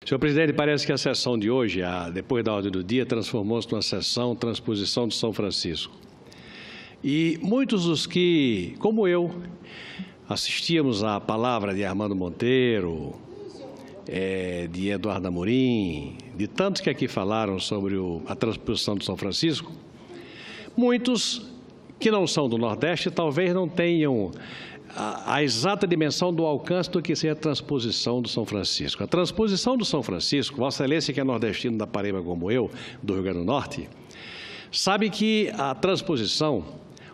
Senhor presidente, parece que a sessão de hoje, depois da ordem do dia, transformou-se numa sessão transposição de São Francisco. E muitos dos que, como eu, assistíamos à palavra de Armando Monteiro, de Eduardo Amorim, de tantos que aqui falaram sobre a transposição de São Francisco, muitos que não são do Nordeste talvez não tenham a exata dimensão do alcance do que seja a transposição do São Francisco. A transposição do São Francisco, Vossa Excelência, que é nordestino da Paraíba como eu, do Rio Grande do Norte, sabe que a transposição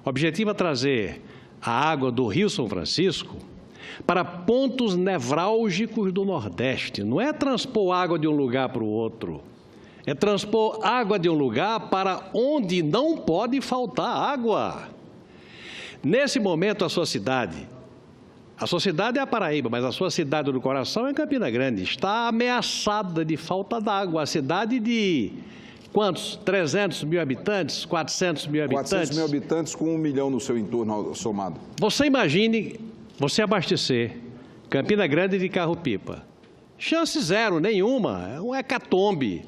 objetiva trazer a água do Rio São Francisco para pontos nevrálgicos do Nordeste. Não é transpor água de um lugar para o outro, é transpor água de um lugar para onde não pode faltar água. Nesse momento, a sua cidade é a Paraíba, mas a sua cidade do coração é Campina Grande, está ameaçada de falta d'água. A cidade de quantos? 300 mil habitantes? 400 mil habitantes? 400 mil habitantes com 1 milhão no seu entorno somado. Você imagine você abastecer Campina Grande de carro-pipa. Chance zero, nenhuma, é um hecatombe.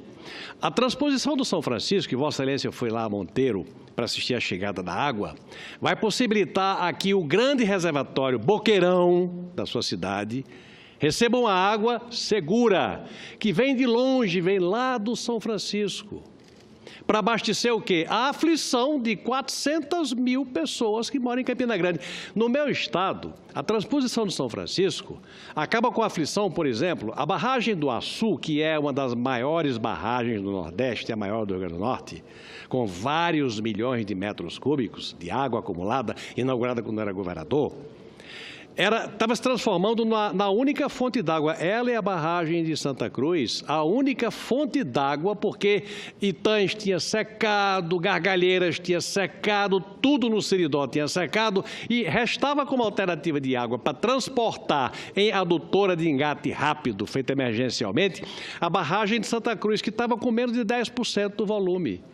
A transposição do São Francisco, que Vossa Excelência foi lá a Monteiro para assistir a chegada da água, vai possibilitar aqui o grande reservatório Boqueirão da sua cidade receba uma água segura, que vem de longe, vem lá do São Francisco, para abastecer o quê? A aflição de 400 mil pessoas que moram em Campina Grande. No meu estado, a transposição do São Francisco acaba com a aflição, por exemplo, a barragem do Açu, que é uma das maiores barragens do Nordeste, a maior do Rio Grande do Norte, com vários milhões de metros cúbicos de água acumulada, inaugurada quando era governador, estava se transformando na única fonte d'água. Ela é a barragem de Santa Cruz, a única fonte d'água, porque Itães tinha secado, Gargalheiras tinha secado, tudo no Seridó tinha secado, e restava como alternativa de água para transportar em adutora de engate rápido, feita emergencialmente, a barragem de Santa Cruz, que estava com menos de 10% do volume.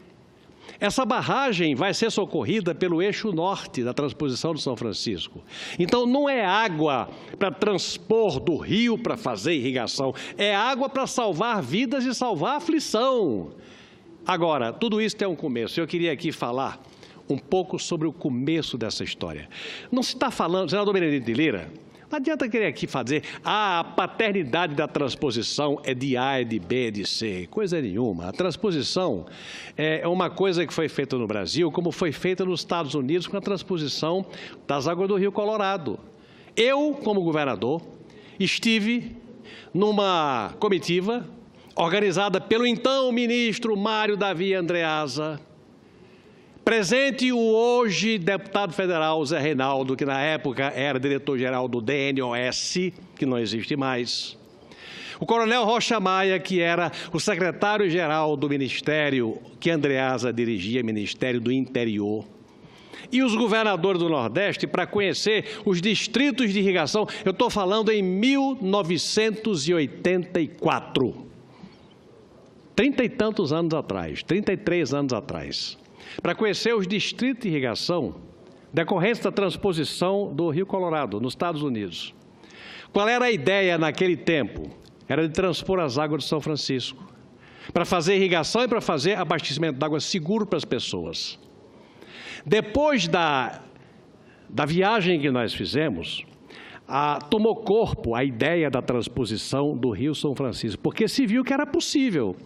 Essa barragem vai ser socorrida pelo eixo norte da transposição do São Francisco. Então, não é água para transpor do rio para fazer irrigação, é água para salvar vidas e salvar aflição. Agora, tudo isso tem um começo. Eu queria aqui falar um pouco sobre o começo dessa história. Não se está falando, senador Benedito de Lira, não adianta querer aqui fazer, a paternidade da transposição é de A, é de B, é de C, coisa nenhuma. A transposição é uma coisa que foi feita no Brasil, como foi feita nos Estados Unidos com a transposição das águas do Rio Colorado. Eu, como governador, estive numa comitiva organizada pelo então ministro Mário Davi Andreasa, presente o hoje deputado federal Zé Reinaldo, que na época era diretor-geral do DNOS, que não existe mais. O coronel Rocha Maia, que era o secretário-geral do ministério que Andreasa dirigia, Ministério do Interior. E os governadores do Nordeste para conhecer os distritos de irrigação. Eu estou falando em 1984. 30 e tantos anos atrás, 33 anos atrás. Para conhecer os distritos de irrigação decorrentes da transposição do Rio Colorado, nos Estados Unidos. Qual era a ideia naquele tempo? Era de transpor as águas de São Francisco, para fazer irrigação e para fazer abastecimento de água seguro para as pessoas. Depois da viagem que nós fizemos, tomou corpo a ideia da transposição do Rio São Francisco, porque se viu que era possível.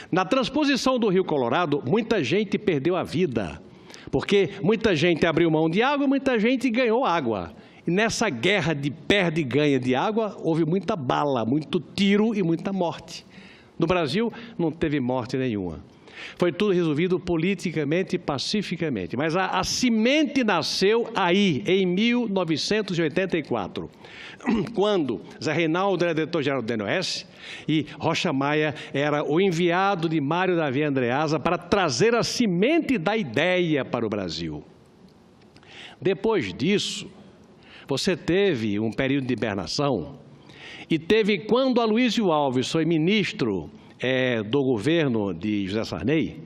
Na transposição do Rio Colorado, muita gente perdeu a vida, porque muita gente abriu mão de água e muita gente ganhou água. E nessa guerra de perde e ganha de água, houve muita bala, muito tiro e muita morte. No Brasil, não teve morte nenhuma. Foi tudo resolvido politicamente e pacificamente. Mas a semente nasceu aí, em 1984, quando Zé Reinaldo era diretor-geral do DNOS e Rocha Maia era o enviado de Mário Davi Andreasa para trazer a semente da ideia para o Brasil. Depois disso, você teve um período de hibernação e teve, quando Aloysio Alves foi ministro do governo de José Sarney,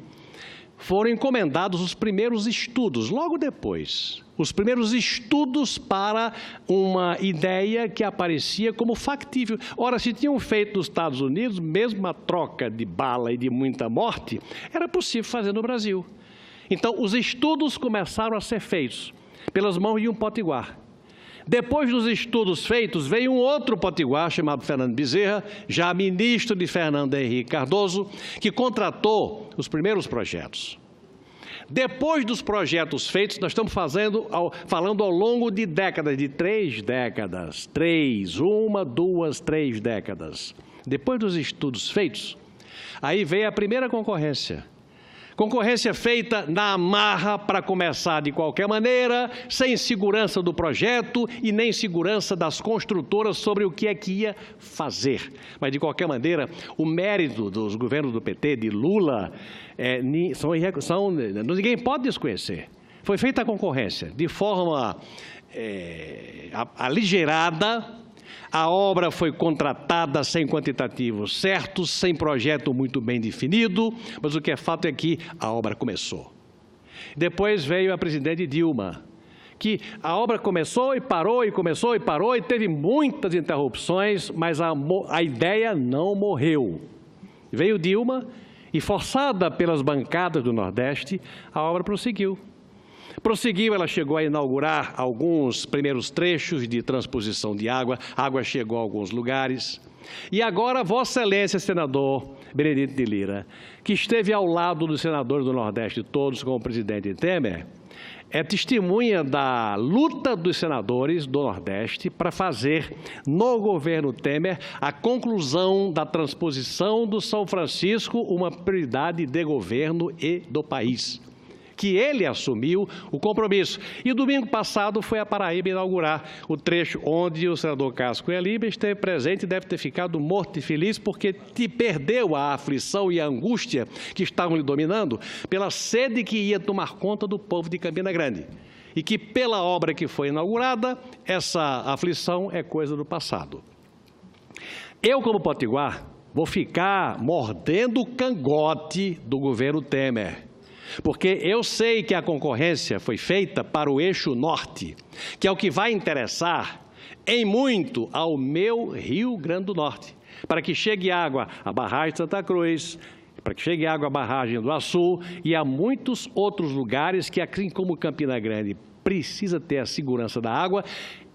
foram encomendados os primeiros estudos, logo depois, os primeiros estudos para uma ideia que aparecia como factível. Ora, se tinham feito nos Estados Unidos, mesmo a troca de bala e de muita morte, era possível fazer no Brasil. Então, os estudos começaram a ser feitos pelas mãos de um potiguar. Depois dos estudos feitos, veio um outro potiguar chamado Fernando Bezerra, já ministro de Fernando Henrique Cardoso, que contratou os primeiros projetos. Depois dos projetos feitos, nós estamos falando ao longo de décadas, de 3 décadas. 3 décadas. Depois dos estudos feitos, aí veio a primeira concorrência. Concorrência feita na amarra para começar de qualquer maneira, sem segurança do projeto e nem segurança das construtoras sobre o que é que ia fazer. Mas, de qualquer maneira, o mérito dos governos do PT, de Lula, ninguém pode desconhecer. Foi feita a concorrência de forma aligerada. A obra foi contratada sem quantitativos certos, sem projeto muito bem definido, mas o que é fato é que a obra começou. Depois veio a presidente Dilma, que a obra começou e parou, e começou e parou, e teve muitas interrupções, mas a ideia não morreu. Veio Dilma e, forçada pelas bancadas do Nordeste, a obra prosseguiu. Ela chegou a inaugurar alguns primeiros trechos de transposição de água, a água chegou a alguns lugares. E agora, Vossa Excelência, senador Benedito de Lira, que esteve ao lado dos senadores do Nordeste todos com o presidente Temer, é testemunha da luta dos senadores do Nordeste para fazer, no governo Temer, a conclusão da transposição do São Francisco, uma prioridade de governo e do país, que ele assumiu o compromisso. E domingo passado foi a Paraíba inaugurar o trecho onde o senador Cássio Cunha Lima esteve presente e deve ter ficado morto e feliz porque perdeu a aflição e a angústia que estavam lhe dominando pela sede que ia tomar conta do povo de Campina Grande. E que pela obra que foi inaugurada, essa aflição é coisa do passado. Eu, como potiguar, vou ficar mordendo o cangote do governo Temer, porque eu sei que a concorrência foi feita para o eixo norte, que é o que vai interessar em muito ao meu Rio Grande do Norte, para que chegue água à barragem de Santa Cruz, para que chegue água à barragem do Açu e a muitos outros lugares que, assim como Campina Grande precisa ter a segurança da água,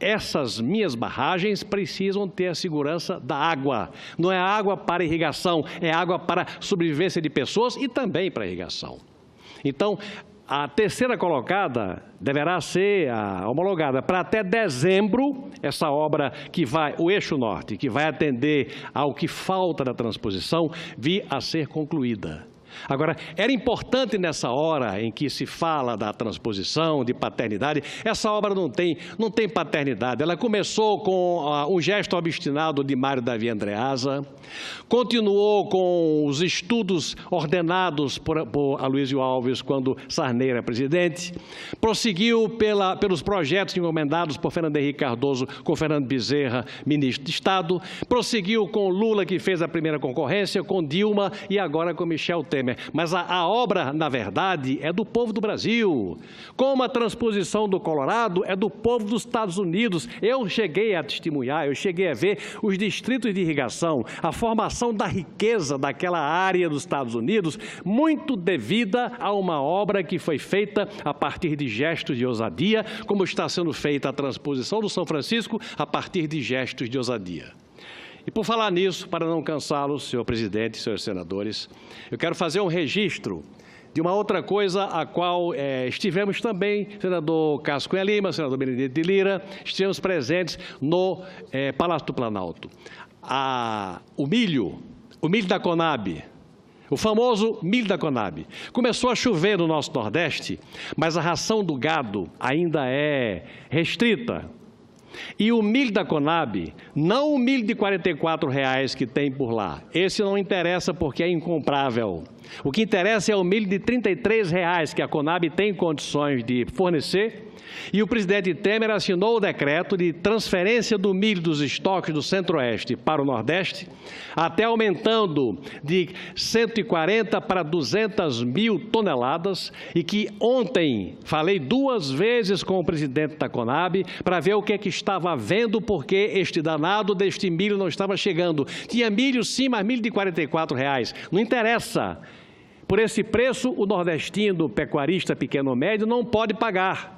essas minhas barragens precisam ter a segurança da água. Não é água para irrigação, é água para sobrevivência de pessoas e também para irrigação. Então, a terceira colocada deverá ser homologada para até dezembro, essa obra que vai, o eixo norte, que vai atender ao que falta da transposição, vir a ser concluída. Agora, era importante nessa hora em que se fala da transposição, de paternidade, essa obra não tem paternidade. Ela começou com um gesto obstinado de Mário Davi Andreasa, continuou com os estudos ordenados por Aloysio Alves quando Sarney era presidente, prosseguiu pelos projetos encomendados por Fernando Henrique Cardoso com Fernando Bezerra, ministro de Estado, prosseguiu com Lula, que fez a primeira concorrência, com Dilma e agora com Michel Temer. Mas a obra, na verdade, é do povo do Brasil. Como a transposição do Colorado é do povo dos Estados Unidos. Eu cheguei a testemunhar, eu cheguei a ver os distritos de irrigação, a formação da riqueza daquela área dos Estados Unidos, muito devida a uma obra que foi feita a partir de gestos de ousadia, como está sendo feita a transposição do São Francisco a partir de gestos de ousadia. E por falar nisso, para não cansá-los, senhor presidente, senhores senadores, eu quero fazer um registro de uma outra coisa a qual estivemos também, senador Cássio Cunha Lima, senador Benedito de Lira, estivemos presentes no Palácio do Planalto. O milho da Conab, o famoso milho da Conab. Começou a chover no nosso Nordeste, mas a ração do gado ainda é restrita. E o milho da Conab, não o milho de R$ 44,00 que tem por lá. Esse não interessa porque é incomprável. O que interessa é o milho de R$ 33,00 que a Conab tem condições de fornecer E o presidente Temer assinou o decreto de transferência do milho dos estoques do Centro-Oeste para o Nordeste, até aumentando de 140 para 200 mil toneladas, e que ontem falei 2 vezes com o presidente da Conab para ver o que é que estava havendo, porque este danado deste milho não estava chegando. Tinha milho sim, mas milho de R$ 44. Não interessa. Por esse preço, o nordestino, pecuarista pequeno ou médio, não pode pagar.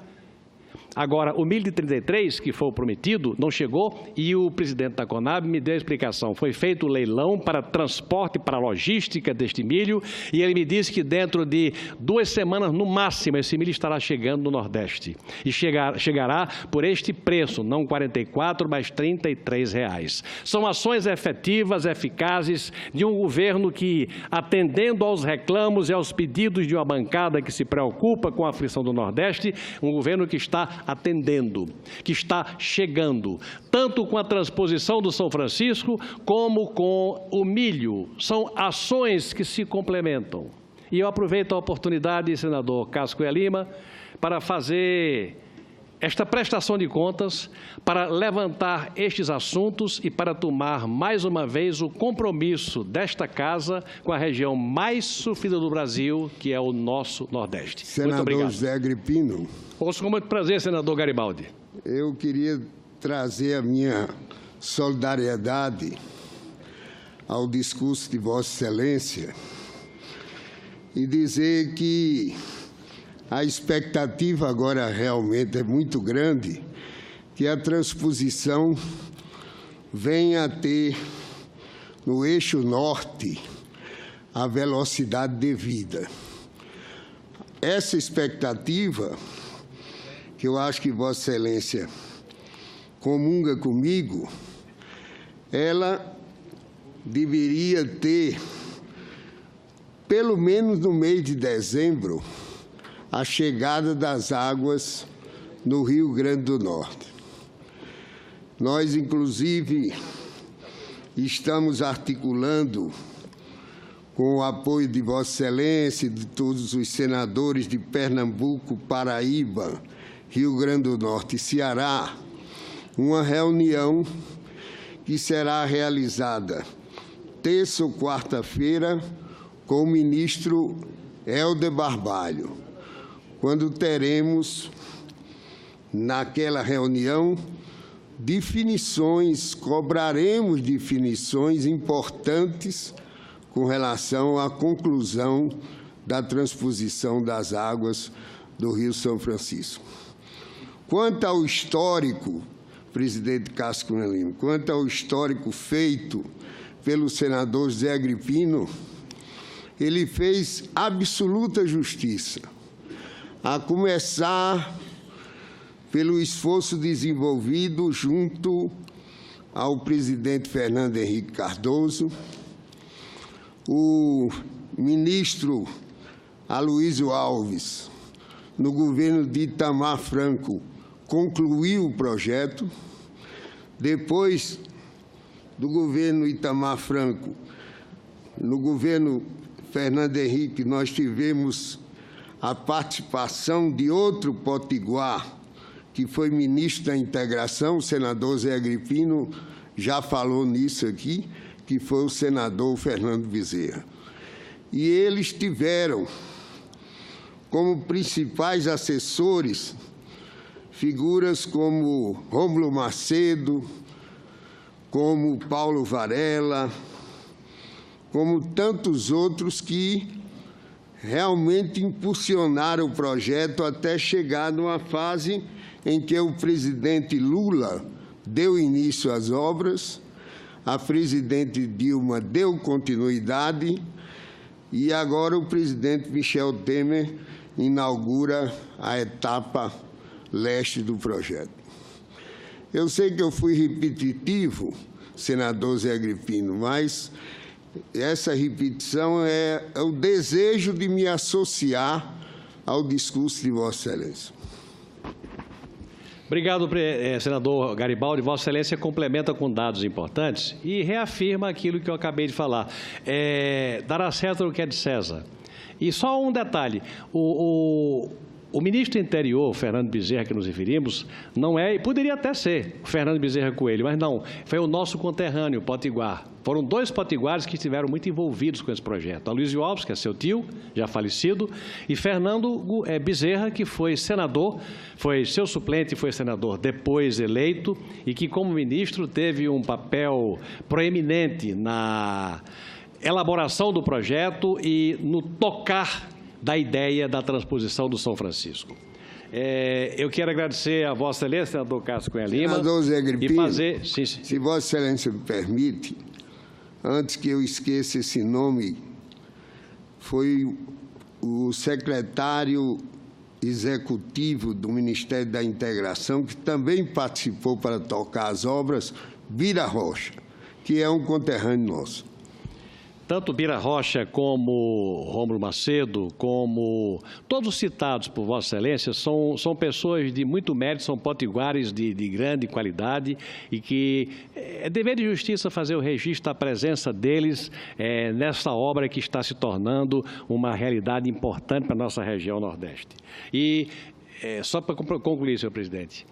Agora, o milho de 33, que foi o prometido, não chegou, e o presidente da Conab me deu a explicação. Foi feito o leilão para transporte, para logística deste milho, e ele me disse que dentro de 2 semanas, no máximo, esse milho estará chegando no Nordeste. E chegará por este preço, não 44, mas R$ 33. São ações efetivas, eficazes, de um governo que, atendendo aos reclamos e aos pedidos de uma bancada que se preocupa com a aflição do Nordeste, um governo que está atendendo, que está chegando, tanto com a transposição do São Francisco, como com o milho. São ações que se complementam. E eu aproveito a oportunidade, senador Cássio Cunha Lima, para fazer esta prestação de contas, para levantar estes assuntos e para tomar mais uma vez o compromisso desta casa com a região mais sofrida do Brasil, que é o nosso Nordeste. Senador muito obrigado. José Agripino. Ouço com muito prazer, senador Garibaldi. Eu queria trazer a minha solidariedade ao discurso de Vossa Excelência e dizer que a expectativa agora realmente é muito grande que a transposição venha a ter no eixo norte a velocidade devida. Essa expectativa, que eu acho que Vossa Excelência comunga comigo, ela deveria ter, pelo menos no mês de dezembro, a chegada das águas no Rio Grande do Norte. Nós, inclusive, estamos articulando, com o apoio de Vossa Excelência e de todos os senadores de Pernambuco, Paraíba, Rio Grande do Norte e Ceará, uma reunião que será realizada terça ou quarta-feira com o ministro Helder Barbalho, quando teremos, naquela reunião, cobraremos definições importantes com relação à conclusão da transposição das águas do Rio São Francisco. Quanto ao histórico, presidente Cássio Cunha Lima, quanto ao histórico feito pelo senador José Agripino, ele fez absoluta justiça, a começar pelo esforço desenvolvido junto ao presidente Fernando Henrique Cardoso, o ministro Aloysio Alves, no governo de Itamar Franco, concluiu o projeto. Depois do governo Itamar Franco, no governo Fernando Henrique, nós tivemos a participação de outro potiguar, que foi ministro da Integração, o senador Zé Agripino já falou nisso aqui, que foi o senador Fernando Bezerra. E eles tiveram como principais assessores figuras como Rômulo Macedo, como Paulo Varela, como tantos outros que realmente impulsionaram o projeto até chegar numa fase em que o presidente Lula deu início às obras, a presidente Dilma deu continuidade e agora o presidente Michel Temer inaugura a etapa leste do projeto. Eu sei que eu fui repetitivo, senador Zé Agripino, mas essa repetição é o desejo de me associar ao discurso de Vossa Excelência. Obrigado, senador Garibaldi. Vossa Excelência complementa com dados importantes e reafirma aquilo que eu acabei de falar. Dará certo o que é de César. E só um detalhe, O ministro do Interior, Fernando Bezerra, que nos referimos, não é, e poderia até ser, o Fernando Bezerra Coelho, mas não, foi o nosso conterrâneo, Potiguar. Foram 2 potiguares que estiveram muito envolvidos com esse projeto. Aloysio Alves, que é seu tio, já falecido, e Fernando Bezerra, que foi senador, foi seu suplente e foi senador depois eleito, e que, como ministro, teve um papel proeminente na elaboração do projeto e no tocar da ideia da transposição do São Francisco. Eu quero agradecer a Vossa Excelência, senador Cássio Cunha Lima, senador Zé Agripino, e fazer... Sim. Se Vossa Excelência me permite, antes que eu esqueça esse nome, foi o secretário executivo do Ministério da Integração, que também participou para tocar as obras, Bira Rocha, que é um conterrâneo nosso. Tanto Bira Rocha como Rômulo Macedo, como todos citados por Vossa Excelência, são pessoas de muito mérito, são potiguares de grande qualidade e que é dever de justiça fazer o registro da presença deles nessa obra que está se tornando uma realidade importante para a nossa região Nordeste. E, só para concluir, senhor presidente,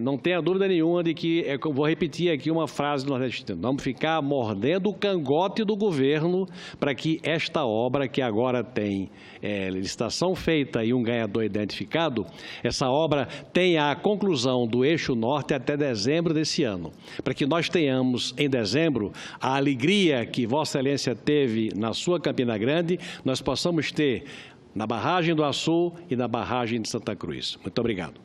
não tenha dúvida nenhuma de que, vou repetir aqui uma frase do nordestino, vamos ficar mordendo o cangote do governo para que esta obra, que agora tem licitação feita e um ganhador identificado, essa obra tenha a conclusão do eixo norte até dezembro desse ano, para que nós tenhamos em dezembro a alegria que Vossa Excelência teve na sua Campina Grande, nós possamos ter na barragem do Açu e na barragem de Santa Cruz. Muito obrigado.